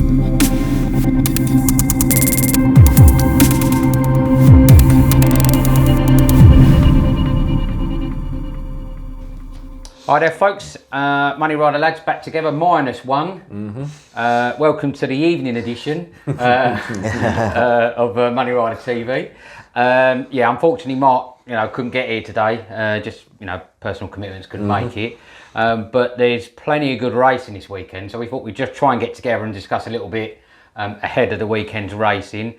Hi there folks, Money Rider lads back together, -1. Welcome to the evening edition of Money Rider TV. Yeah, unfortunately Mark, couldn't get here today, just, personal commitments, couldn't make it. But there's plenty of good racing this weekend, so we thought we'd just try and get together and discuss a little bit ahead of the weekend's racing.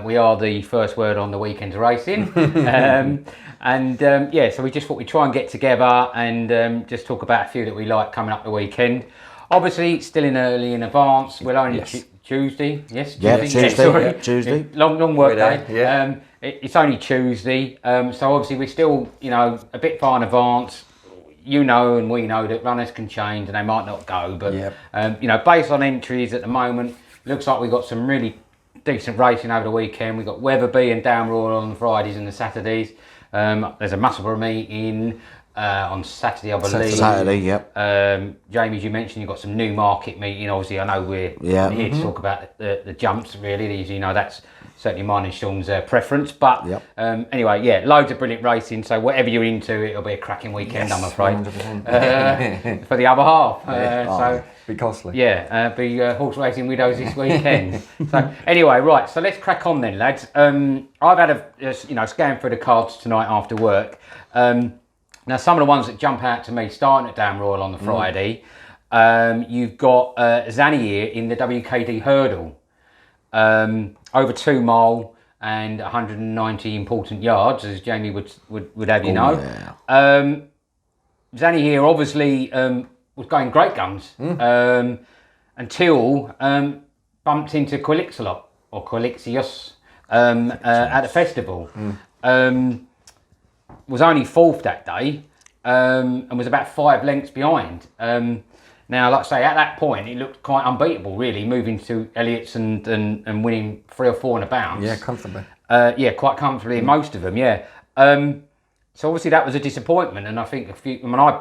We are the first word on the weekend's racing. Yeah, so we just thought we'd try and get together and just talk about a few that we like coming up the weekend. Obviously, it's still early in advance. We're only Tuesday. Yes, Tuesday. Yeah, Tuesday. Yeah, Tuesday. Long work day. Yeah. It's only Tuesday. So obviously we're still, a bit far in advance. And we know that runners can change and they might not go. But, based on entries at the moment, looks like we've got some really decent racing over the weekend. We've got Wetherby and Down Royal on the Fridays and the Saturdays. There's a Musselburgh meeting on Saturday, I believe. Saturday, yep. Jamie, as you mentioned, you've got some Newmarket meeting. Obviously, I know we're here to talk about the jumps, really. That's certainly mine and Sean's preference. But anyway, loads of brilliant racing. So whatever you're into, it'll be a cracking weekend, I'm afraid. 100%. For the other half. Be costly. Be horse racing widows this weekend. So anyway, right. So let's crack on then, lads. I've had a scan through the cards tonight after work. Now some of the ones that jump out to me, starting at Down Royal on the Friday, you've got ZANAHYR in the WKD hurdle, over 2 mile and 190 important yards, as Jamie would have you know. Yeah. ZANAHYR obviously was going great guns until bumped into Quilixolot or Quilixios at the festival. Was only 4th that day and was about 5 lengths behind. Now, like I say, at that point, it looked quite unbeatable, really, moving to Elliott's and winning 3 or 4 in a bounce. Yeah, comfortably. Quite comfortably in most of them, So obviously that was a disappointment, and I think I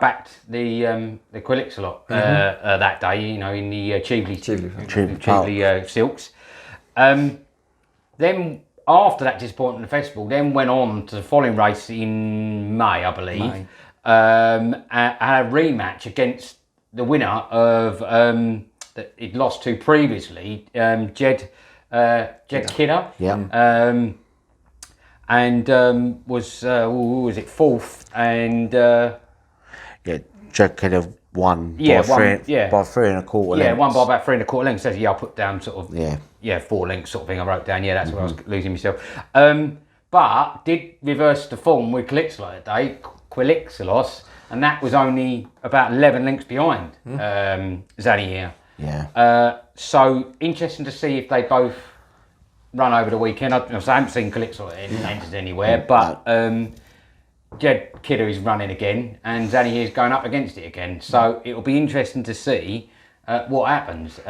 backed the Quilixolot that day, in the Cheveley Silks. Then after that disappointment in the festival, then went on to the following race in May, I believe, and had a rematch against the winner of that he'd lost to previously, Jed Kidder. Yeah. And was it 4th? And Jed Kidder won by 3 1/4 lengths. Yeah, won by about 3 1/4 lengths. Says I put down sort of 4 lengths sort of thing. I wrote down. Yeah, that's where I was losing myself. But did reverse the form with Quilixolot that day, Quilixolos, and that was only about 11 lengths behind ZANAHYR. Yeah. So interesting to see if they both run over the weekend. I haven't seen Quilixolot entered anywhere, but Jed Kidder is running again, and ZANAHYR is going up against it again. So it'll be interesting to see what happens.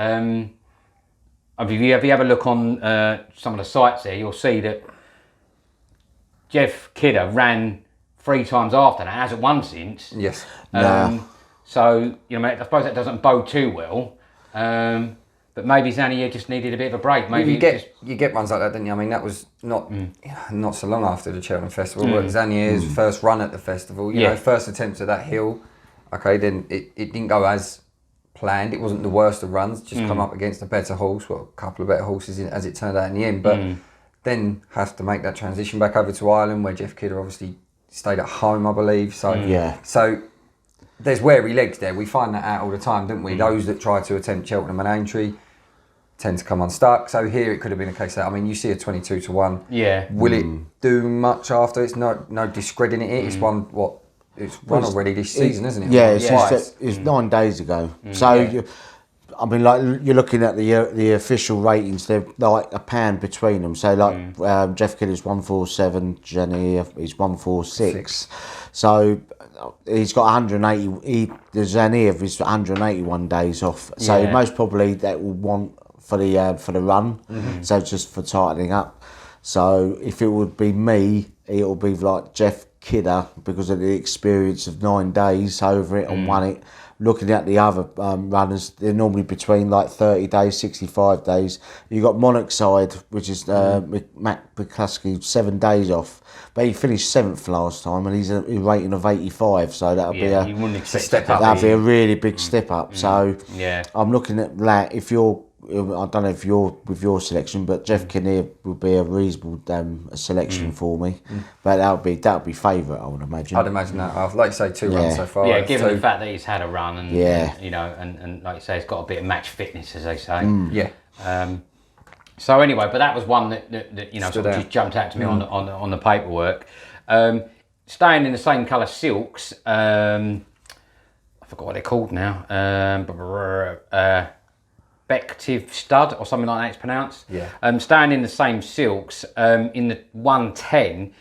If you have a look on some of the sites there, you'll see that Jeff Kidder ran 3 times after that, hasn't won since. Yes. So, I suppose that doesn't bode too well. But maybe ZANAHYR just needed a bit of a break. Maybe you get runs like that, don't you? I mean, that was not so long after the Cheltenham Festival, but ZANAHYR's first run at the festival, first attempt at that hill. Okay, then it didn't go as planned. It wasn't the worst of runs, just come up against a better horse, a couple of better horses as it turned out in the end. But then have to make that transition back over to Ireland, where Jeff Kidder obviously stayed at home, I believe. So so there's wary legs there. We find that out all the time, don't we? Those that try to attempt Cheltenham and Aintree tend to come unstuck. So here it could have been a case that, you see a 22 to 1. Yeah. Will it do much after? It's no discrediting it. It's won already this season, isn't it? Yeah, it's 9 days ago. So you're looking at the official ratings. They're like a pound between them. So Jeff Kidder's 147, ZANAHYR is 146. So he's got 180. The ZANAHYR is 181 days off. So most probably that will want for the run. So just for tightening up. So if it would be me, it will be like Jeff Kidder because of the experience of 9 days over it and won it. looking at the other runners, they're normally between like 30 days, 65 days. You've got Monoxide, which is Matt McCluskey, 7 days off. But he finished 7th last time, and he's a rating of 85. So that'll be you wouldn't expect step up. that'll be a really big step up. So Yeah. I'm looking at that. If you're, I don't know if you're with your selection, but Jeff Kinnear would be a reasonable selection for me. But that'll be favourite, I would imagine. I'd imagine that. I've, like you say, 2 runs so far. Yeah, given so, the fact that he's had a run and you know, and like you say, he's got a bit of match fitness, as they say. Yeah. So anyway, but that was one that you know sort of just jumped out to me on the paperwork. Staying in the same colour silks, I forgot what they're called now. Bective Stud or something like that it's pronounced. Yeah. Staying in the same silks, in the 110,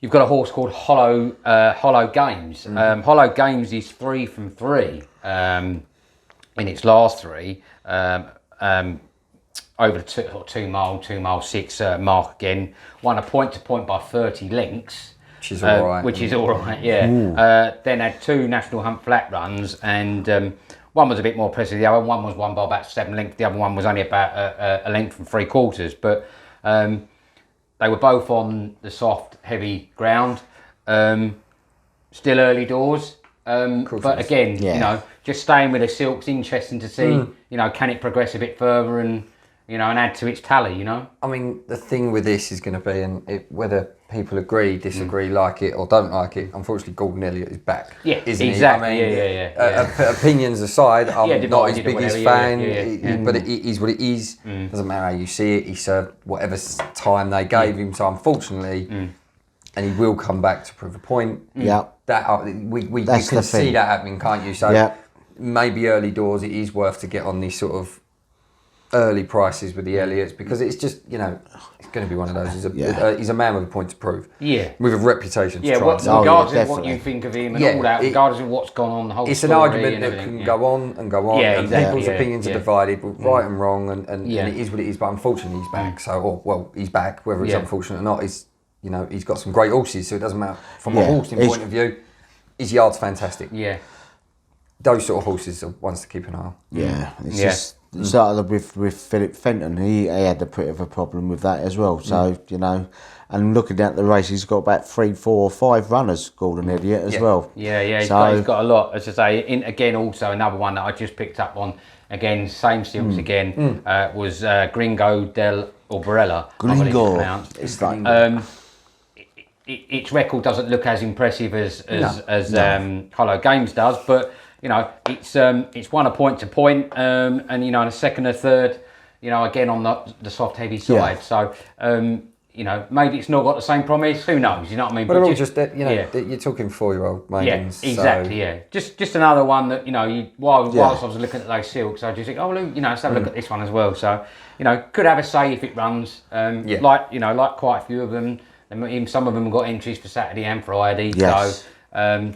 you've got a horse called Hollow Games. Hollow Games is 3 from 3 in its last 3. Over the 2 mile 6 mark again. Won a point to point by 30 lengths. Which is all right. Which is all right, yeah. Then had 2 National Hunt flat runs, and one was a bit more impressive. The other one was won by about 7 lengths. The other one was only about a length and 3/4. But they were both on the soft, heavy ground. Still early doors. But again, you know, just staying with the silks, interesting to see, you know, can it progress a bit further and, you know, and add to its tally, you know? I mean, the thing with this is going to be, and whether people agree, disagree, like it or don't like it, unfortunately Gordon Elliott is back. Yeah, isn't exactly. He? I mean, Yeah. opinions aside, I'm not his biggest fan, but it is what it is. Doesn't matter how you see it. He served whatever time they gave him, so unfortunately, and he will come back to prove a point. Yeah. That you can see that happening, can't you? So maybe early doors, it is worth to get on these sort of early prices with the Elliots, because it's just, you know, it's going to be one of those. He's a man with a point to prove. Yeah. With a reputation to try. Regardless of what you think of him and all that, regardless of what's gone on the whole It's an argument that can go on and go on, and people's opinions are divided, right and wrong, and it is what it is, but unfortunately he's back. So, he's back, whether it's unfortunate or not, you know, he's got some great horses, so it doesn't matter. From a horsing point of view, his yard's fantastic. Yeah. Those sort of horses are ones to keep an eye on. Yeah. It's just started with Philip Fenton. He had a bit of a problem with that as well. So, you know, and looking at the race, he's got about 3, 4, 5 runners, Gordon Elliott, as well. Yeah. He's got a lot, as I say. Again, also another one that I just picked up on, again, same silks again, was Gringo del Obrella. Gringo. It's like... its record doesn't look as impressive as Hollow Games does, but you know, it's won a point to point, and you know, in a second or third, you know, again on the soft heavy side. So you know, maybe it's not got the same promise. Who knows? You know what I mean? But they're all just you know, you're talking 4-year-old maidens. Yeah, exactly. So. Yeah, just another one that, you know, whilst I was looking at those silks, I just think, oh, you know, let's have a look at this one as well. So, you know, could have a say if it runs. Like, you know, like quite a few of them. Some of them have got entries for Saturday and Friday. Yes. So,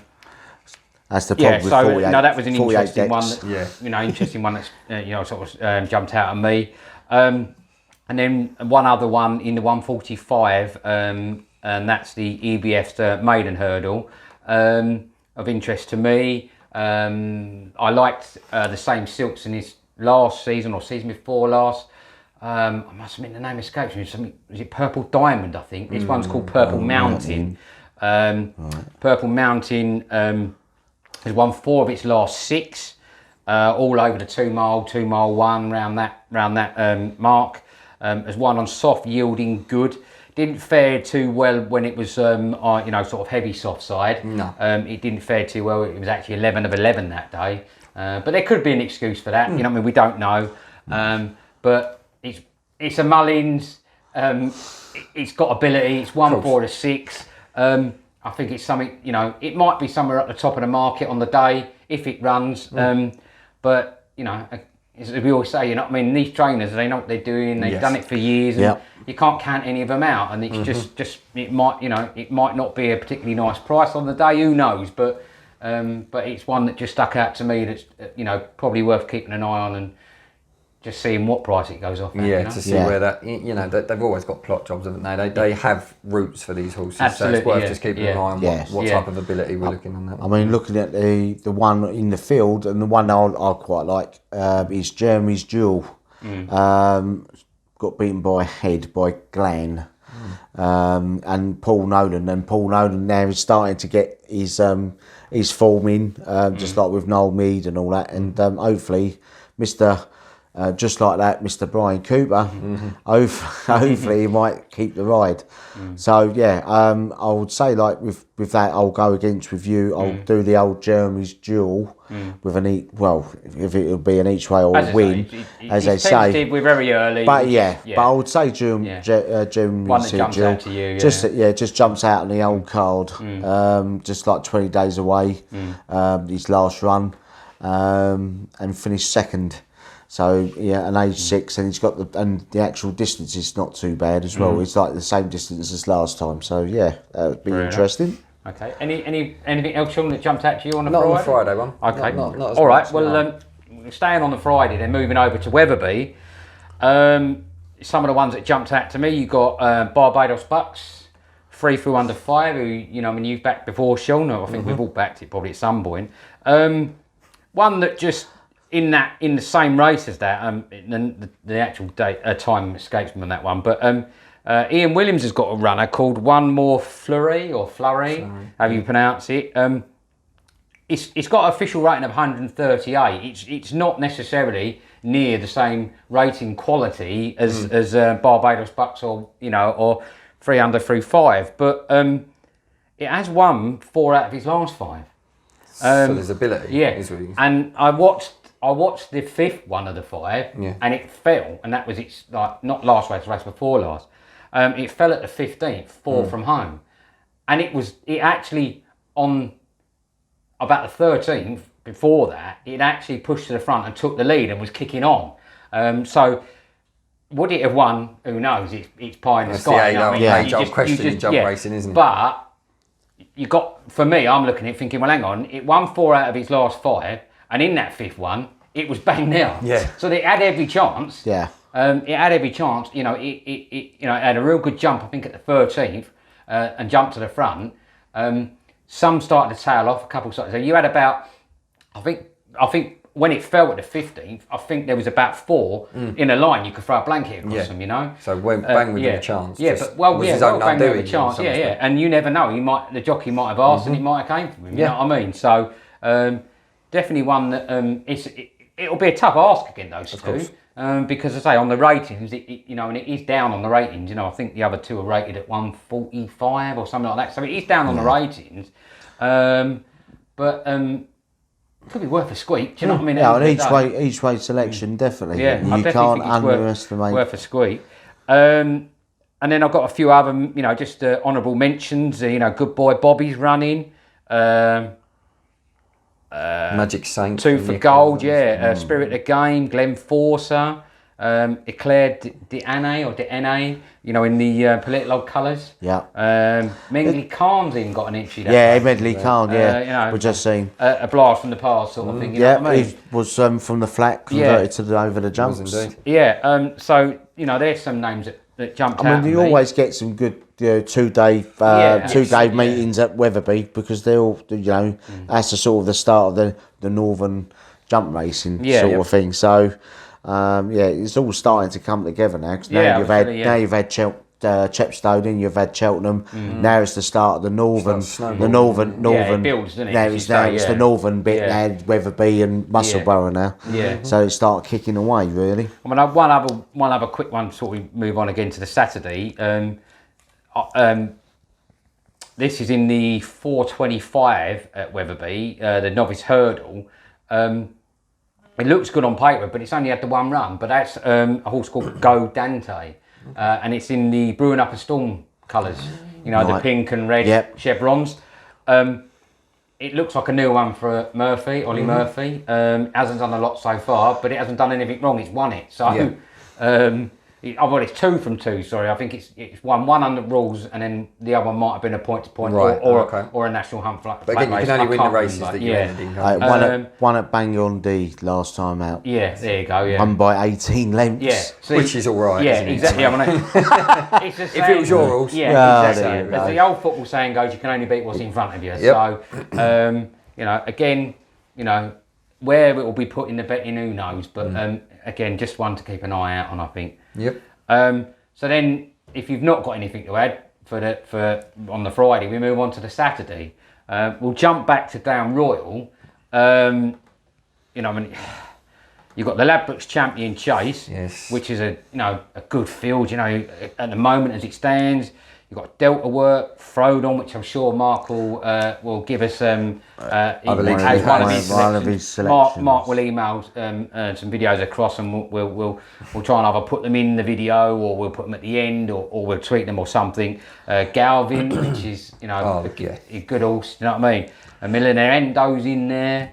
that's the problem with 48. No, that was an interesting decks. one. You know, interesting one that's you know, sort of jumped out at me. And then one other one in the 145, and that's the EBF's maiden hurdle, of interest to me. I liked the same silks in his last season or season before last. I must admit the name escapes me. Is it Purple Diamond, I think? This one's called Purple Mountain. Purple Mountain has won 4 of its last 6, all over the 2 mile 1, round that mark. Has won on soft, yielding, good. Didn't fare too well when it was, you know, sort of heavy soft side. No. It didn't fare too well. It was actually 11 of 11 that day. But there could be an excuse for that. You know what I mean? We don't know. But it's a Mullins. It's got ability. It's 1 4 to 6. I think it's something, you know, it might be somewhere at the top of the market on the day if it runs. But, you know, as we always say, you know what I mean, these trainers, they know what they're doing, they've done it for years, and you can't count any of them out, and it's just it might, you know, it might not be a particularly nice price on the day, who knows, but it's one that just stuck out to me that's, you know, probably worth keeping an eye on, and just seeing what price it goes off at, Yeah, you know? to see where that, you know, they've always got plot jobs, haven't they? They have routes for these horses, Absolutely, so it's worth yeah, just keeping yeah. an eye on what type of ability we're looking on that. I mean, looking at the one in the field, and the one I quite like is Jeremy's Jewel. Got beaten by Head by Glenn. And Paul Nolan, now is starting to get his form in, just like with Noel Mead and all that, and hopefully Mr. Just like that, Mr. Brian Cooper, hopefully he might keep the ride. So yeah, I would say like with that, I'll go against with you. I'll do the old Jeremy's Duel with an if it'll be an each way or a win, as they say. We're very early. But but I would say Jeremy's one that jumps Duel. out to you. Just jumps out on the old card. Just like 20 days away, his last run, and finished second. So yeah, an age 6, and he's got the actual distance is not too bad as well. It's like the same distance as last time. So yeah, that would be interesting. Okay. Anything else, Sean, that jumped out to you on the Not Friday? on the Friday one. Okay. Not as all right. much, Well, staying on the Friday, then moving over to Wetherby. Some of the ones that jumped out to me, you got Barbados Bucks, 3 through under 5. Who you've backed before, Sean. I think we've all backed it probably at some point. One that just in the same race as that, the actual time escapes me on that one, but Ian Williams has got a runner called One More Fleurie or Flurry, however you pronounce it. It's got an official rating of 138. It's not necessarily near the same rating quality as Barbados Bucks or 3 under through 5, but it has won 4 out of his last 5. So there's ability. Yeah, and I watched the 5th one of the 5, and it fell, and that was its not last race, the race before last. It fell at the 15th, 4 from home, and it actually on about the 13th before that, it actually pushed to the front and took the lead and was kicking on. So would it have won? Who knows? It's pie in the sky. Age-old question in jump racing, isn't it? But for me, I'm looking at it thinking, well, hang on, it won 4 out of its last 5. And in that 5th one, it was bang there. Yeah. So it had every chance. Yeah. It had every chance. It had a real good jump, I think, at the 13th, and jumped to the front. Some started to tail off. A couple started. So you had about, I think when it fell at the 15th, I think there was about 4 in a line. You could throw a blanket across them. So bang with a chance. Yeah, but bang with a chance. Yeah. And you never know. The jockey might have asked, and it might have came from him. You know what I mean? So. Definitely one that it'll be a tough ask again, those two, because as I say, on the ratings, and it is down on the ratings. I think the other 2 are rated at 145 or something like that. So it is down on the ratings, but it could be worth a squeak. Do you know what I mean? Yeah, an each way selection definitely. Yeah, you can't underestimate. Worth a squeak. And then I've got a few other, just honourable mentions. Good Boy Bobby's running. Magic Saint. 2 for Gold, Spirit of the Game, Glenn Forcer, Eclair D'Anne or D'Anne, in the political colours. Yeah. Medley Khan's even got an entry. Medley Khan, we're just seeing. A blast from the past sort of thing, know what I mean? He was from the flat, converted to over the jumps. Yeah, so, there's some names that jumped out. I mean, you always get some good 2-day meetings at Wetherby, because they all, that's the sort of the start of the northern jump racing sort of thing. So, it's all starting to come together now. Cause now you've had Chepstow, you've had Cheltenham. Now it's the start of the northern. It builds, doesn't it? Now it's the northern bit. Now Wetherby and Musselburgh now. Yeah. So it started kicking away really. I mean, one other quick one before we move on again to the Saturday. This is in the 425 at Wetherby, the novice hurdle. It looks good on paper, but it's only had the 1 run. But that's a horse called Go Dante, and it's in the Brewing Up a Storm colours. The pink and red chevrons. It looks like a new one for Murphy, Ollie Murphy. Hasn't done a lot so far, but it hasn't done anything wrong. It's won it. So, well, it's 2 from 2. Sorry, I think it's one under rules, and then the other one might have been a point to point, or a national hunt flat. But again, you can only win the races that you ended in. One at Bang-on-D last time out. Yeah, there you go. Yeah, won by 18 lengths. Yeah, so which is all right. Yeah, isn't exactly. It? I mean, it's if it was your rules, exactly. As the old football saying goes, you can only beat what's in front of you. So, again, where it will be put in the betting, who knows? But again, just one to keep an eye out on, I think. Yep. So then, if you've not got anything to add for on the Friday, we move on to the Saturday. We'll jump back to Down Royal. You've got the Ladbrokes Champion Chase, which is a good field. At the moment as it stands. You've got Delta Work, Frodon, which I'm sure Mark will give us one of his selections. Mark will email some videos across, and we'll try and either put them in the video, or we'll put them at the end, or we'll tweet them or something. Galvin, which is a good horse. You know what I mean? A Millionaire Endo's in there.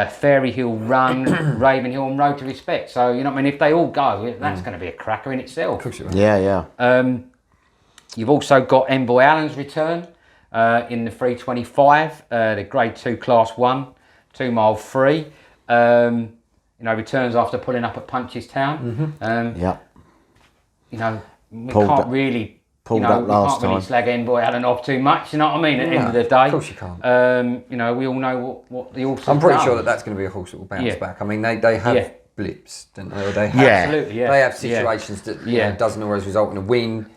Fairy Hill Run, Raven Hill, and Road to Respect. So if they all go, that's going to be a cracker in itself. Yeah. You've also got Envoy Allen's return in the 325, the Grade 2 Class 1, 2 mile free. Returns after pulling up at Punchestown. We can't really slag Envoy Allen off too much. You know what I mean? At the end of the day, of course you can't. We all know what the horse. I'm pretty sure that's going to be a horse that will bounce back. I mean, they have blips, don't they? They have, They have situations that doesn't always result in a win.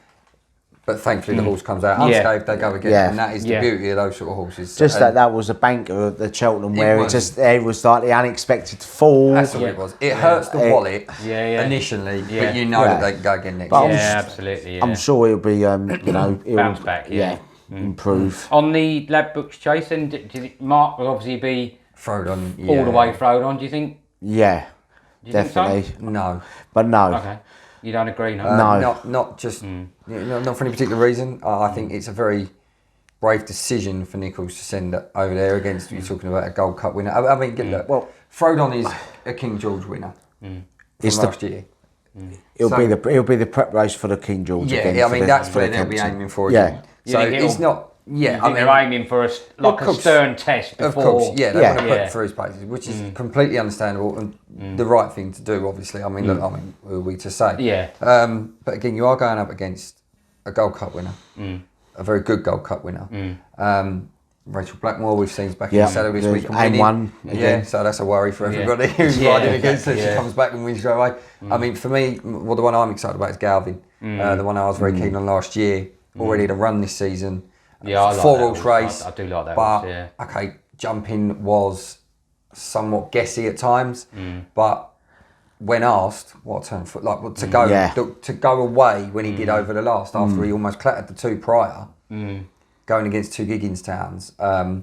But thankfully the horse comes out unscathed, they go again, and that is the beauty of those sort of horses. Just that was a banker at the Cheltenham where it was like the unexpected fall. That's what it was. It hurts the wallet initially, but you know that they can go again next year. Absolutely. Yeah. I'm sure it'll be, bounce back. Improve. On the Ladbrokes Chase, and Mark will obviously be Frodon, all the way Frodon. Do you think? Yeah, definitely. Think so? No, but no. Okay. You don't agree, no? Not just not for any particular reason. I think it's a very brave decision for Nichols to send it over there against. You're talking about a Gold Cup winner. I mean, well, Frodon is a King George winner from last year. It'll be the prep race for the King George. Yeah, I mean that's where they'll be aiming for. Yeah. So it's not. Yeah, I mean, they're aiming for a stern test before. Of course, they want to put through his paces, which is completely understandable and the right thing to do. Obviously, I mean, look, who are we to say? Yeah. But again, you are going up against a Gold Cup winner, a very good Gold Cup winner. Rachel Blackmore, we've seen back in the saddle this week and winning. Yeah, so that's a worry for everybody who's riding against her. She comes back and wins straight away. I mean, for me, the one I'm excited about is Galvin, the one I was very keen on last year. Already had a run this season. Yeah, I like 4-horse race. I do like that. But okay, jumping was somewhat guessy at times. But when asked, what turn foot like to go away when he did over the last after he almost clattered the 2 prior, going against 2 Giggins Towns. I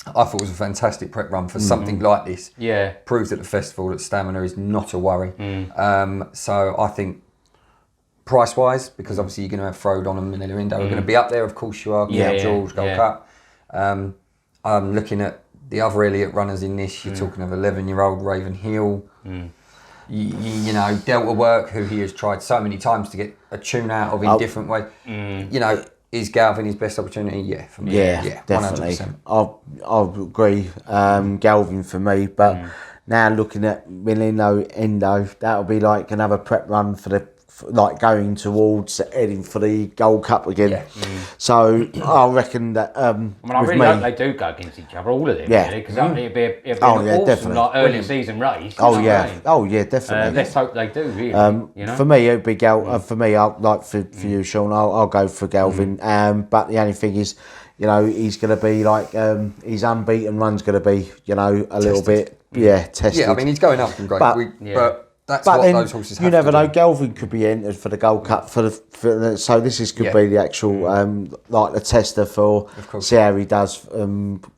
thought it was a fantastic prep run for something like this. Yeah, proves at the festival that stamina is not a worry. So I think. Price-wise, because obviously you're going to have Frodon and Manila Indo are going to be up there. Of course you are. George, Gold Cup. I'm looking at the other Elliott runners in this. You're talking of 11-year-old Raven Hill. You know, Delta Work, who he has tried so many times to get a tune out of in different ways. You know, is Galvin his best opportunity? Yeah, for me. Yeah, definitely. 100%. I'll agree. Galvin for me, but now looking at Manila Indo, that'll be like another prep run for the. Like going towards heading for the Gold Cup again. So I reckon that. I really hope they do go against each other, all of them. Yeah, because it'd be an awesome like early season race. Definitely. Let's hope they do. Really, for me, it'd be Galvin. For me, I'll like for you, Sean. I'll go for Galvin. But the only thing is, he's going to be like his unbeaten run's going to be, a little bit, tested. Yeah, I mean he's going up in grade, but. That's but what then those horses have you never to know. do. Galvin could be entered for the Gold Cup so this could be the actual like the tester for see how he does.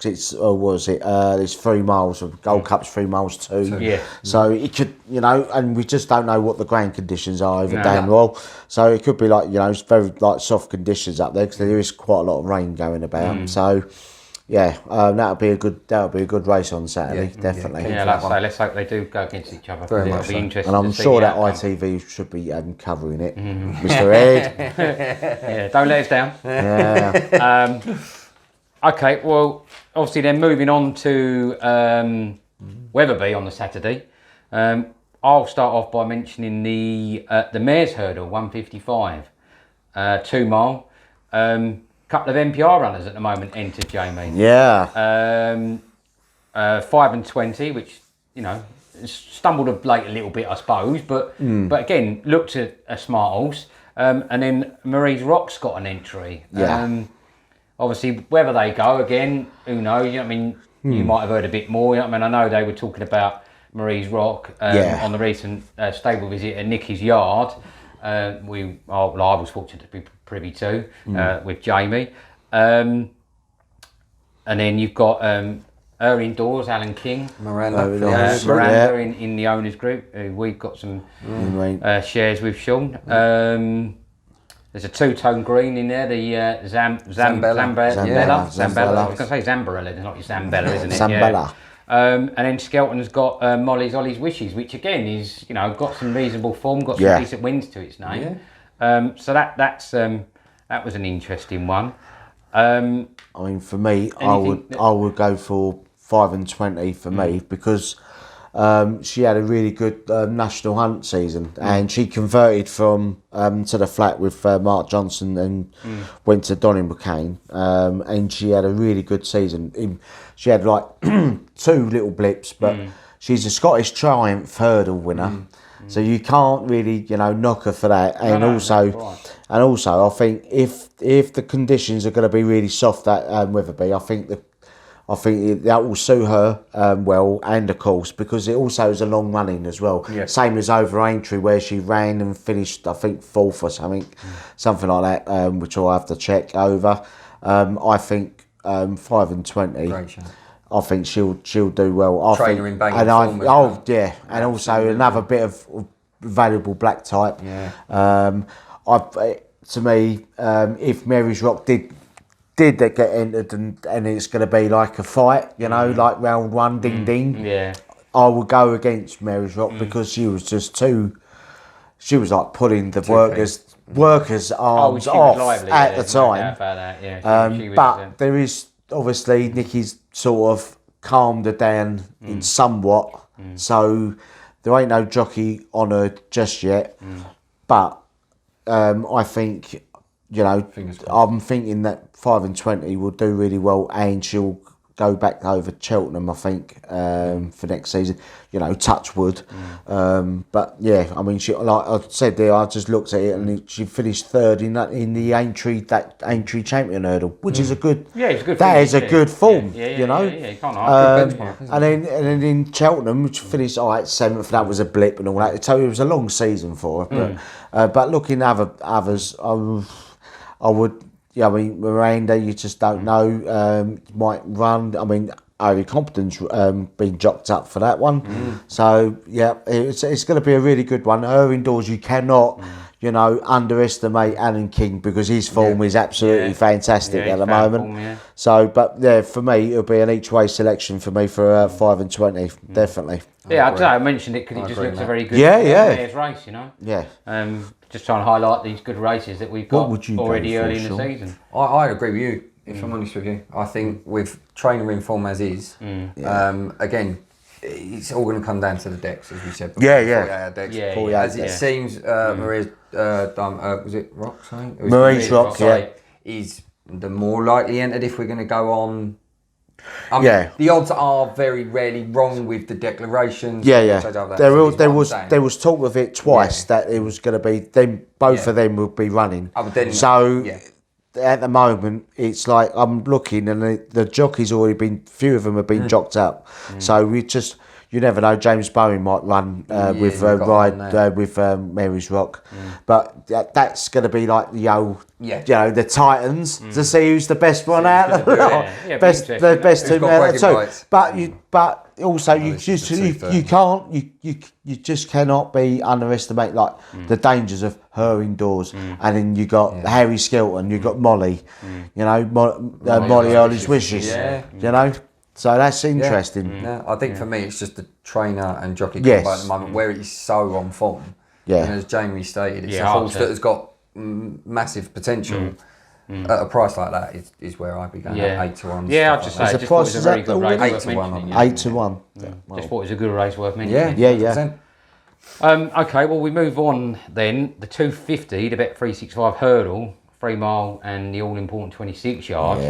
It's it's 3 miles. Gold Cup's 3 miles too. So it could and we just don't know what the ground conditions are over down Royal. So it could be like it's very like soft conditions up there because there is quite a lot of rain going about. So. yeah, that'll be a good race on Saturday, definitely. Yeah, like I say, let's hope they do go against each other. Very It'll much be so. interesting. And I'm sure that ITV should be covering it, Mr. Ed. Yeah, don't let us down. Yeah. Okay, well, obviously then moving on to Wetherby on the Saturday. I'll start off by mentioning the Mares Hurdle, 155, 2 mile. Couple of NPR runners at the moment entered, Jamie. Yeah. 5:20, which, you know, stumbled of late a little bit, I suppose, but again, looked at a smart horse. And then Marie's Rock's got an entry. Yeah. Obviously, whether they go again, who knows? You know what I mean? You might have heard a bit more. You know what I mean? I know they were talking about Marie's Rock on the recent stable visit at Nicky's yard. I was fortunate to be privy to with Jamie. And then you've got her indoors, Alan King. Miranda in the owners group. We've got some shares with Sean. There's a two-tone green in there, the Zambella. I was going to say Zambarella, it's not your Zambella, isn't it? Zambella. Yeah. And then Skelton's got Molly's Ollie's Wishes, which again is, you know, got some reasonable form, got some decent wins to its name. Yeah. So that was an interesting one. I mean, for me, I would go for 5:20 for me, because she had a really good national hunt season, and she converted from to the flat with Mark Johnson and went to Donington, and she had a really good season. She had like 2 little blips, but she's a Scottish Triumph hurdle winner, so you can't really, you know, knock her for that. And also, I think if the conditions are going to be really soft at Wetherby, I think that will suit her well, and of course, because it also is a long running as well. Yeah. Same as over Aintree, where she ran and finished, I think, 4th or something like that, which I'll have to check over. I think 5:20. Great shot. I think she'll do well. Trainer in banging form. And also another bit of valuable black type. Yeah. To me, if Mary's Rock did get entered and it's going to be like a fight, you know, like round 1, ding ding. Yeah. I would go against Mary's Rock because she was just she was like pulling the workers' arms off at the time. But there is obviously Nicky's sort of calmed her down in somewhat, so there ain't no jockey on her just yet. But I think, you know, I'm thinking that 5:20 will do really well, and she'll go back over Cheltenham, I think, for next season. You know, touch wood. But yeah, I mean, she, like I said there, I just looked at it, and she finished 3rd in the Aintree Champion Hurdle, which is a good. Yeah, it's good. That is a good form. You know. Yeah, you can't argue. And then in Cheltenham, which finished 7th, that was a blip and all that. So it was a long season for her. But looking at others, I would. Yeah, I mean, Miranda, you just don't know. Might run. I mean, Ivy Compton's been jocked up for that one. So, yeah, it's going to be a really good one. Her indoors, you cannot, you know, underestimate Alan King, because his form is absolutely fantastic at the moment. So, but yeah, for me, it'll be an each-way selection for me for 5:20, definitely. Yeah, I mentioned it because it just looks a very good race, you know. Yeah. Just trying to highlight these good races that we've got already early in the season. I agree with you, if I'm honest with you. I think with trainer in form as is, again, it's all going to come down to the decks, as we said before. 48-hour decks. As it seems, Maria's was it Rock? Marie's Rock, is the more likely entered if we're going to go on. I mean, the odds are very rarely wrong with the declarations. There was talk of it twice that it was going to be them. Both of them would be running. At the moment, it's like I'm looking, and the jockey's already been. Few of them have been jocked up. So we just, you never know. James Bowen might run with Mary's Rock, but that's going to be like the old, the Titans to see who's the best one out of the lot. Best two out of two. But also you just cannot be underestimate like the dangers of her indoors, and then you got Harry Skelton, you got Molly, Molly Early's Wishes, so that's interesting. I think for me it's just the trainer and jockey combo at the moment where it's so on form. And as Jamie stated, it's a horse that has got massive potential. At a price like that is where I'd be going at 8 to 1. Yeah, I'd just say, just thought it was a very good race. 8 to 1. 8 to 1. Just thought it was a good race worth mentioning. Yeah. Okay, well, we move on then. The 250, the Bet 365 hurdle, 3 mile, and the all-important 26 yards.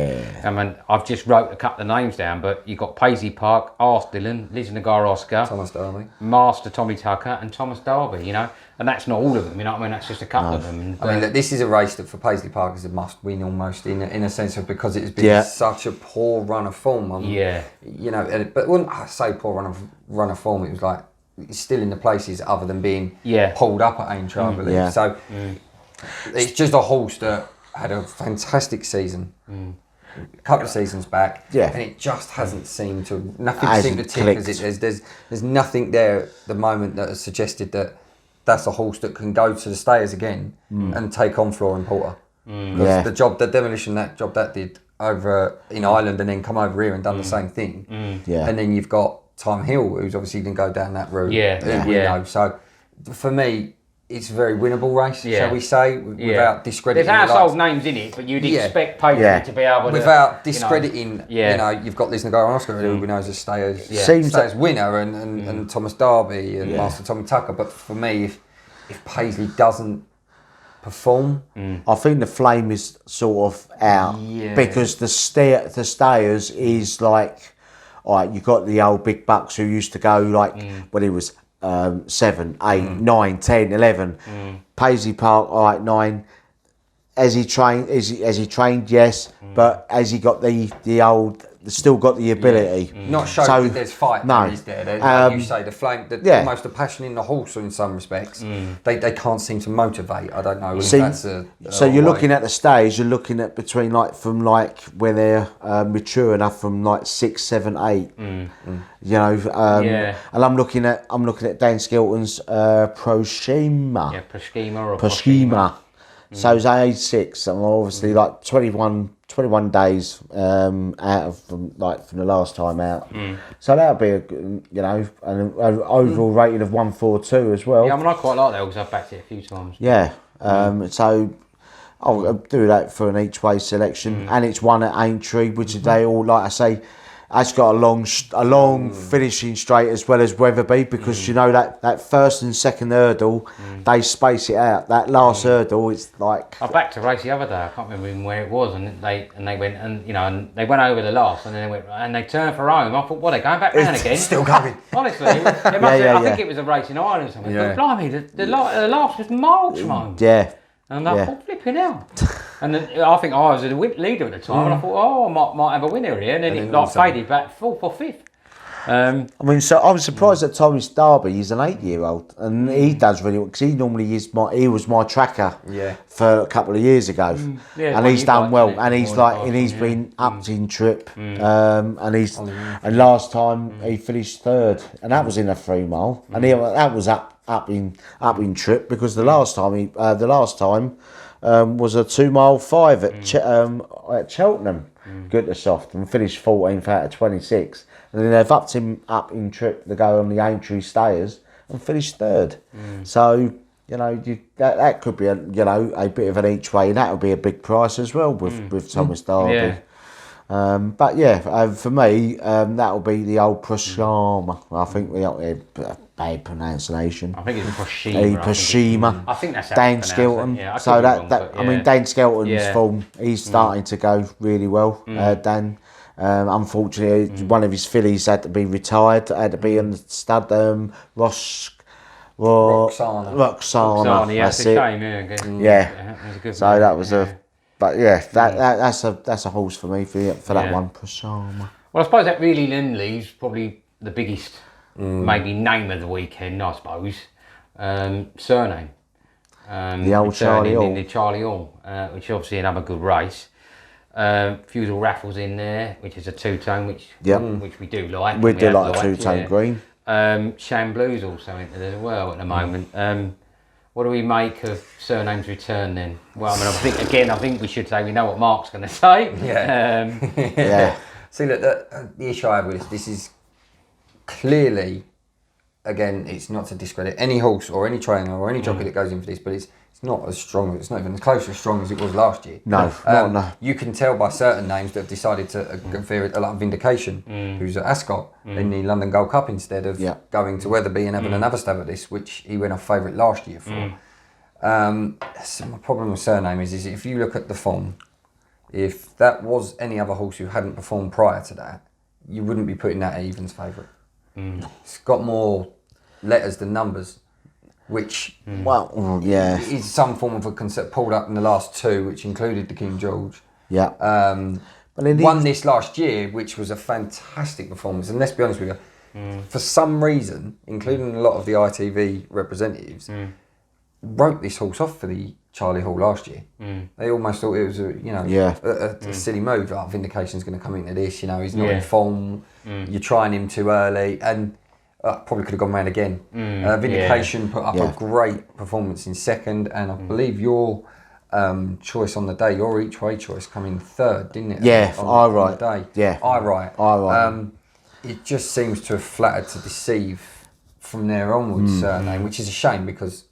I mean, I've just wrote a couple of names down, but you've got Paisley Park, Arse Dillon, Liz Nagar Oscar, Thomas Darby, Master Tommy Tucker, and Thomas Darby, And that's not all of them, I mean, that's just a couple of them. I mean, this is a race that for Paisley Park is a must-win almost in a sense of because it's been such a poor run of form. But when I say poor run of form, it was like it's still in the places other than being pulled up at Aintree, I believe. So it's just a horse that had a fantastic season. A couple of seasons back, and it just hasn't seemed to. Nothing seemed to tick as it. There's nothing there at the moment that has suggested that that's a horse that can go to the stayers again and take on Flooring Porter. Because the demolition job that did over in Ireland and then come over here and done the same thing. And then you've got Time Hill, who's obviously going to go down that route. We know. So for me, it's a very winnable race, shall we say, without discrediting. There's household names in it, but you'd expect Paisley to be able to... Without discrediting, you've got Liz Nagar and Oscar, who we know as a Stayers winner, and Thomas Darby and Master Tommy Tucker. But for me, if Paisley doesn't perform... I think the flame is sort of out, because the Stayers is like... All right, you've got the old big bucks who used to go like when he was... 7, 8, 9, 10, 11. Paisley Park, all right, 9. Has he trained? Yes, but has he got the old? Still got the ability. Not showing that there's fight. No, is there? Like you say, the flame, almost the passion in the horse in some respects. They can't seem to motivate. I don't know if that's so you're looking at the stage. You're looking at between from when they're mature enough from 6, 7, 8. And I'm looking at Dan Skelton's Proschema. Yeah, Proschema or Proschema. So it's age 6. I'm obviously 21 days out of from the last time out. So that'll be an overall rating of 142 as well. Yeah, I mean I quite like that because I've backed it a few times. Yeah. So I'll do that for an each way selection, and it's one at Aintree, which they all, like I say, it's got a long finishing straight as well as Wetherby, because that first and second hurdle they space it out. That last hurdle, it's like I backed a race the other day. I can't remember even where it was, and they went and they went over the last, and then they turned for home. I thought, what, they're going back round again? Still going. Honestly, I think it was a race in Ireland or something. But blimey, the last was miles from home. Yeah. And I thought, flipping out. And then I think I was the leader at the time, and I thought, I might have a winner here. And then it faded back 4th or 5th. So I was surprised that Thomas Darby is an 8-year-old, and he does really well, because he was my tracker for a couple of years ago, and he's done well, and he's been upped in trip, and last time he finished 3rd, and that was in a 3 mile, and that was up in trip, because the last time was a 2 mile 5 at Cheltenham, good to soft, and finished 14th out of 26. And then they've upped him up in trip to go on the Aintree Stayers and finished 3rd. So that could be a bit of an each way, and that would be a big price as well with Thomas Darby. But for me, that'll be the old Proschema. I think bad pronunciation. I think it's Proschema. Proschema. I think that's how Dan Skelton. So Dan Skelton's form, he's starting to go really well. Dan. Unfortunately, one of his fillies had to be retired. Had to be on the stud. Roxana. Yeah, that's a shame. Yeah. So that was that's a horse for me for that one. Proschema. Well, I suppose that really then leaves probably the biggest maybe name of the weekend, I suppose. Surname. The old Charlie Hall. The Charlie Hall, which is obviously another good race. Fusel Raffles in there, which is a two-tone, which we do like. We do like a two-tone green. Shamblue's also in there as well at the moment. What do we make of Surname's return then? Well, I mean, I think we should say we know what Mark's going to say. Yeah. See, look, the issue I have with this is clearly, again, it's not to discredit any horse or any trainer or any jockey that goes in for this, but it's not as strong. It's not even as close as strong as it was last year. No, no. You can tell by certain names that have decided to veer it, like Vindication, who's at Ascot in the London Gold Cup instead of going to Wetherby and having another stab at this, which he went off favourite last year for. So my problem with Surname is if you look at the form, if that was any other horse who hadn't performed prior to that, you wouldn't be putting that at Evans favourite. It's got more letters than numbers, which is some form of a concept pulled up in the last two, which included the King George. Won this last year, which was a fantastic performance. And let's be honest with you, for some reason, including a lot of the ITV representatives, wrote this horse off for the Charlie Hall last year. They almost thought it was a silly move. Like, Vindication's going to come into this, he's not in form. You're trying him too early, and probably could have gone round again. Vindication put up a great performance in second, and I believe your choice on the day, your each way choice, come in third, didn't it? Yeah, on the day. Yeah, I right. It just seems to have flattered to deceive from there onwards, Surname, which is a shame because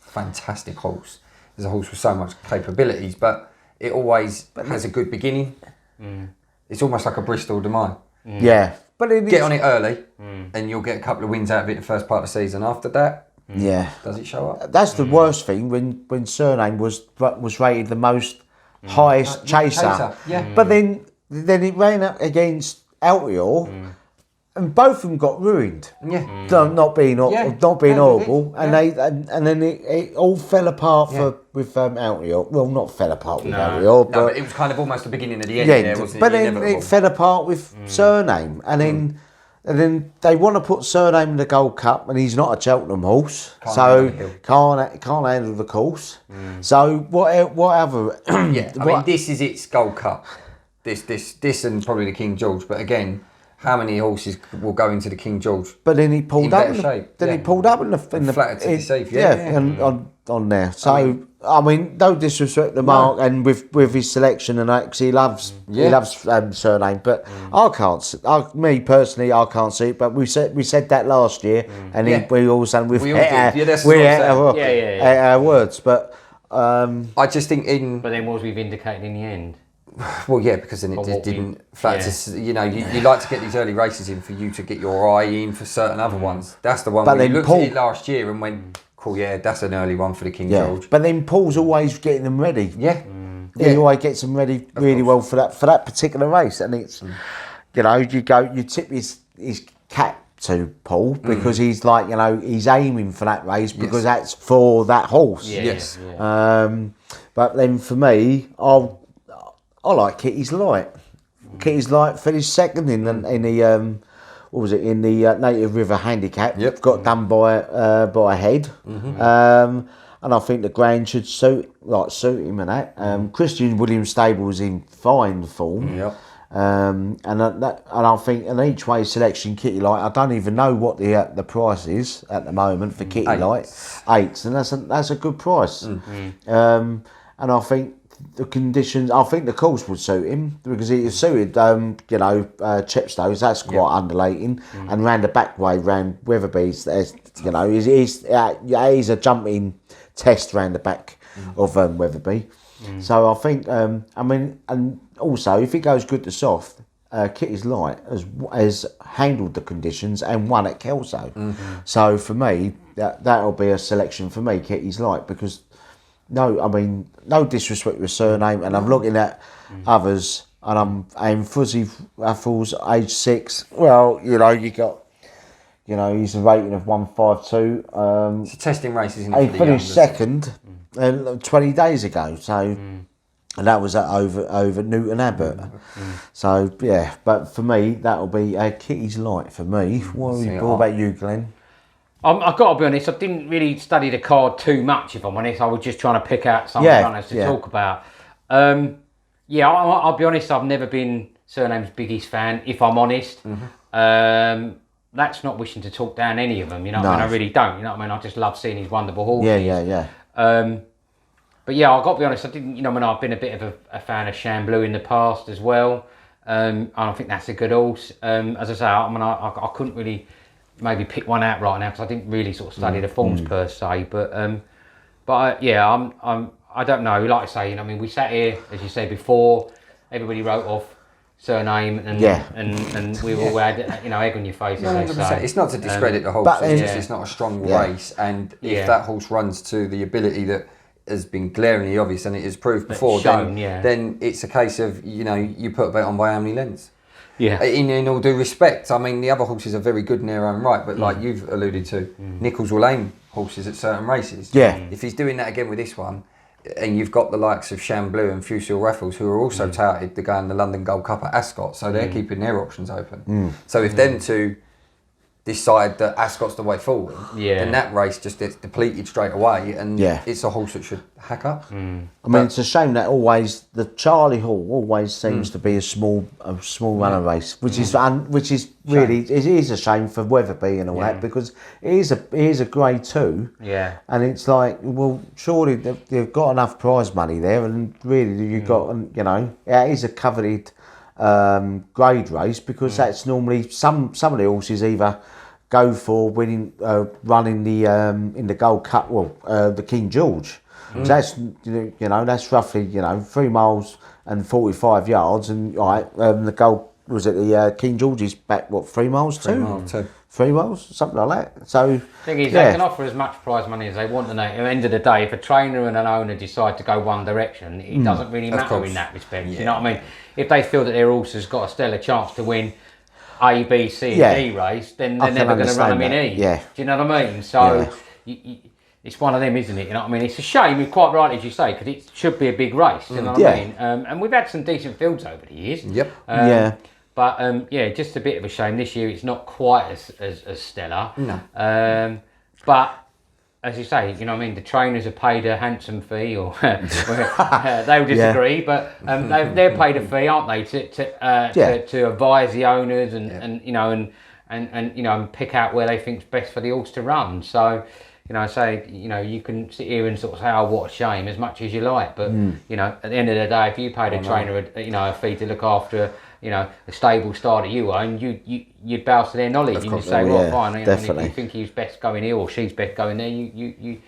fantastic horse. There's a horse with so much capabilities, but it always has a good beginning. It's almost like a Bristol de Mai. Yeah. But get on it early and you'll get a couple of wins out of it the first part of the season. After that, does it show up? That's the worst thing when Surname was rated the most highest chaser. But then it ran up against Altior. And both of them got ruined. Not being horrible, and then it all fell apart with Altior. Well, not fell apart with Altior, but it was kind of almost the beginning of the end. There, wasn't it? But then it fell apart with Surname, and then they want to put Surname in the Gold Cup, and he's not a Cheltenham horse, so can't handle the course. So what other? I mean, this is its Gold Cup. This, and probably the King George. But again, how many horses will go into the King George? But then he pulled up. He pulled up in the flatter to deceive. On there. So I mean, no disrespect to Mark, and with his selection and that, 'cause he loves Surname. But I can't. Me personally, I can't see it. But we said that last year, and we all said we our words. But I just think But then was we vindicated in the end? Well, yeah, because then it just didn't flatter. You like to get these early races in for you to get your eye in for certain other ones. That's the one. But you looked at it last year and went, cool, that's an early one for the King George. But then Paul's always getting them ready. He always gets them ready really well for that particular race, and it's you tip his cap to Paul because he's like he's aiming for that race because that's for that horse. But then for me, I like Kitty's Light. Kitty's Light finished second in the Native River Handicap. Got done by a head. And I think the ground should suit him and that. Christian Williams stable is in fine form. And I think an each way selection Kitty Light. I don't even know what the price is at the moment for Kitty Light. 8, and that's a good price. And I think the conditions, I think the course would suit him because he suited, Chepstow. That's quite undulating, and round the back way, round Wetherby's, he's a jumping test round the back of Wetherby. So I think, and also if it goes good to soft, Kitty's Light has handled the conditions and won at Kelso. So for me, that'll be a selection for me, Kitty's Light, because. No disrespect with Surname, and I'm looking at others, and I'm Fuzzy Raffles, age 6. Well, you got, he's a rating of 152. It's a testing race, isn't it? He finished second 20 days ago, so And that was over Newton Abbott. So, yeah, but for me, that'll be a Kitty's Light for me. What about you, Glenn? I've got to be honest, I didn't really study the card too much, if I'm honest. I was just trying to pick out some runners to talk about. I'll be honest, I've never been Surname's biggest fan, if I'm honest. That's not wishing to talk down any of them, you know what I mean? I really don't, you know what I mean? I just love seeing his wonderful horses. Yeah. But yeah, I've got to be honest, I didn't, you know, I've been a bit of a fan of Chamblou in the past as well. And I think that's a good horse. As I say, I couldn't really maybe pick one out right now because I didn't really sort of study the forms per se. But I don't know. Like I say, you know, I mean, we sat here, as you said before, everybody wrote off Surname and we all had, you know, egg on your face, as they say. It's not to discredit the horse, it's just it's not a strong race. And if that horse runs to the ability that has been glaringly obvious and it is proved before, then it's a case of, you know, you put a bet on by how many lengths. Yeah. In all due respect, I mean, the other horses are very good in their own right, but like you've alluded to, Nichols will aim horses at certain races. Yeah. If he's doing that again with this one, and you've got the likes of Chamblou and Fusil Raffles, who are also touted to go in the London Gold Cup at Ascot, so they're keeping their options open. So if them two decide that Ascot's the way forward, then that race just gets depleted straight away, and it's a horse that should hack up. I mean, it's a shame that always the Charlie Hall always seems to be a small runner race, which is really it is a shame for Wetherby and all that, because it is a Grade 2. Yeah. And it's like, well, surely they've got enough prize money there, and really you've got, you know, it is a coveted grade race, because that's normally some of the horses either go for winning, running the in the Gold Cup, the King George. So that's, you know, that's roughly, you know, 3 miles and 45 yards, and the Gold was it the King George is back 3 miles too? 3 miles, something like that. So the thing is, they can offer as much prize money as they want, and at the end of the day, if a trainer and an owner decide to go one direction, it doesn't really matter in that respect. You know what I mean? If they feel that their horse has got a stellar chance to win A, B, C, and D race, then they're never going to run them in E. Yeah. Do you know what I mean? So it's one of them, isn't it? You know what I mean? It's a shame, you're quite right as you say, because it should be a big race. Do you know what I mean? And we've had some decent fields over the years. But just a bit of a shame this year. It's not quite as stellar. No. But as you say, you know what I mean, the trainers are paid a handsome fee, or they'll disagree, but they're paid a fee, aren't they, to advise the owners and you know and pick out where they think's best for the horse to run. So, you know, you can sit here and sort of say, oh, what a shame, as much as you like, but you know, at the end of the day, if you paid a trainer a fee to look after, you know, a stable star that you own, you'd bow to their knowledge, and you'd say, well, fine, you know, and if you think he's best going here or she's best going there, you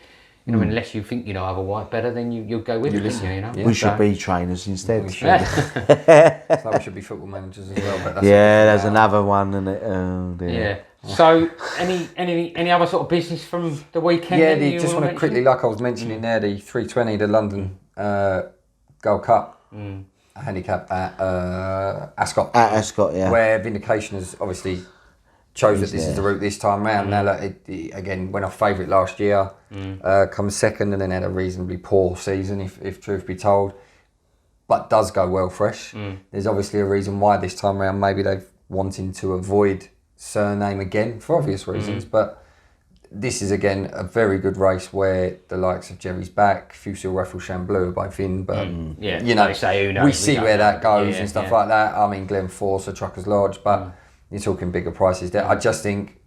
know, unless you think you know otherwise better, then you'll go with it, you know. We should be trainers instead. It's like we should be football managers as well. But that's there's another one, and oh dear. Yeah. So, any other sort of business from the weekend? Yeah, just want to quickly, like I was mentioning there, the 320, the London Gold Cup handicap at Ascot. At Ascot, yeah. Where Vindication has obviously chose that this is the route this time round. Now, it again went off favourite last year, come second, and then had a reasonably poor season, if truth be told. But does go well fresh. There's obviously a reason why this time round. Maybe they've wanting to avoid Surname again for obvious reasons, but this is again a very good race where the likes of Jerry's Back, Fusil Raffle Chamblou by Vin, but you know, we see where that goes and stuff like that. I mean, Glen Force or Truckers Lodge, but you're talking bigger prices there. I just think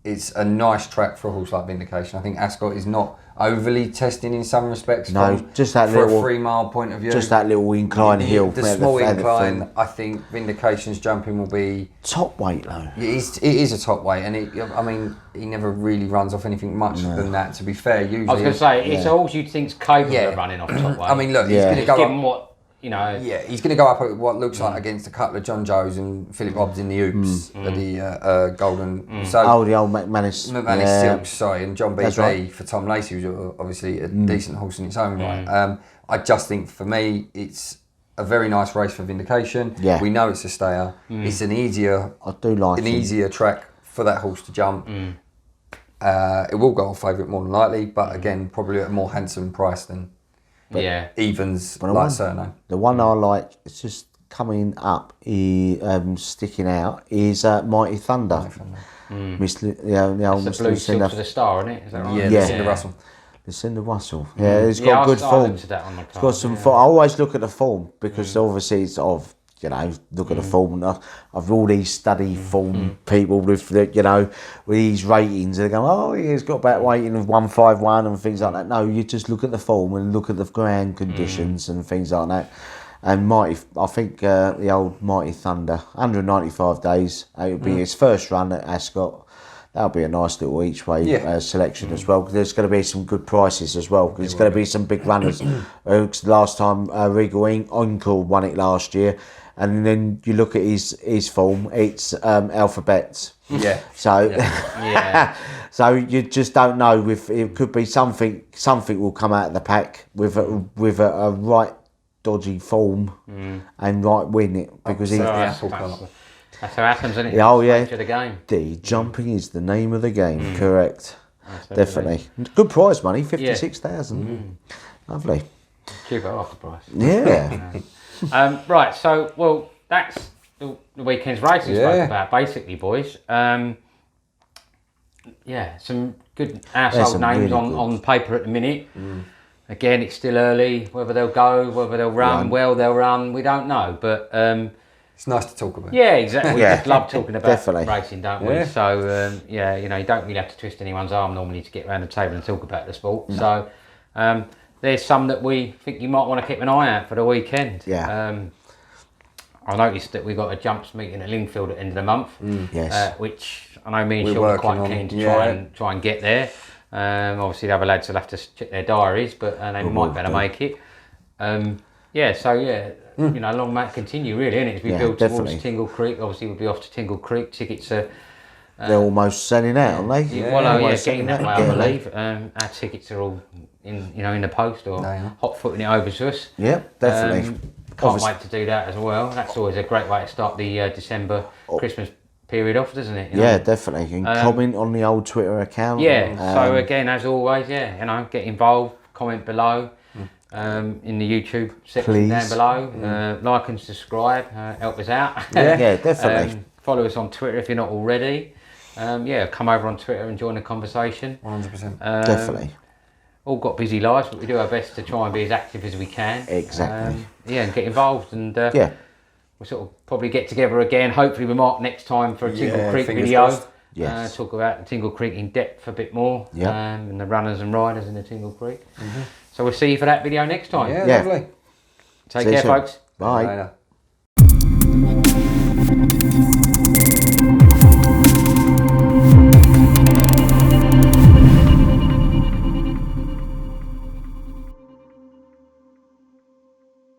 it's a nice track for a horse like Vindication. I think Ascot is not overly testing in some respects. No, just that for little, a 3 mile point of view. Just that little incline hill. The small incline. I think Vindication's jumping will be top weight though. It is a top weight, and I mean, he never really runs off anything much than that. To be fair, usually. I was going to say it's a horse you'd think's capable of running off top weight. I mean, look, he's going to go given up. What you know. Yeah, he's going to go up at what looks like against a couple of John Joes and Philip Hobbs in the Oops at the Golden. So the old McManus Silks, sorry, and John B.B. for Tom Lacey, who's obviously a decent horse in its own right. I just think for me, it's a very nice race for Vindication. Yeah. We know it's a stayer. It's an easier, easier track for that horse to jump. It will go off favourite more than likely, but again, probably at a more handsome price than but Evans surname. The one I like, it's just coming up, sticking out, is Mighty Thunder. That's the blue silk to the star, isn't it? Is that right? Yeah, Lucinda Russell. Lucinda Russell. Yeah, he's got good form. He's got some form. I always look at the form because obviously it's look at the form. I've all these study form people with with these ratings. They go, oh, he's got about rating of 151 and things like that. No, you just look at the form and look at the ground conditions and things like that. And I think the old Mighty Thunder, 195 days. It would be his first run at Ascot. That'll be a nice little each way selection as well. There's going to be some good prices as well. There's going to be some big runners. Last time Regal Encore won it last year, and then you look at his form. It's alphabets. Yeah. So so you just don't know. It could be something. Something will come out of the pack with a right dodgy form and right win it because that's how it happens, isn't it? Oh yeah, the game. Jumping is the name of the game. Correct. Definitely. Good prize money, 56,000. Lovely. Cheap off the price. Yeah. Right. So that's the weekend's racing spoke about basically, boys. Some good household names on paper at the minute. Again, it's still early. Whether they'll go, whether they'll run, they'll run, we don't know. But it's nice to talk about. Yeah, exactly. We just love talking about Definitely. racing, don't we? So, you don't really have to twist anyone's arm normally to get around the table and talk about the sport. No. So, there's some that we think you might want to keep an eye out for the weekend. Yeah. I noticed that we got a jumps meeting at Lingfield at the end of the month. Yes. Which I know me and Sean are quite keen to try and get there. Obviously the other lads will have to check their diaries, but they might better make it. Long might continue really, isn't it? As we build towards Tingle Creek, obviously we'll be off to Tingle Creek. Tickets are... they're almost selling out, aren't they? Getting that way, I believe. Our tickets are all in the post or hot-footing it over to us. Yeah, definitely. Can't wait to do that as well. That's always a great way to start the December Christmas period off, doesn't it? Definitely. You can comment on the old Twitter account. So again, as always, get involved, comment below in the YouTube section down below. Like and subscribe, help us out. Definitely. Follow us on Twitter if you're not already. Come over on Twitter and join the conversation. 100%. Definitely. All got busy lives, but we do our best to try and be as active as we can. Exactly. And get involved and we'll sort of probably get together again, hopefully with Mark next time for a Tingle Creek video. Yes. Talk about the Tingle Creek in depth a bit more and the runners and riders in the Tingle Creek. So we'll see you for that video next time. Yeah. Lovely. Take care, folks. Bye. Later.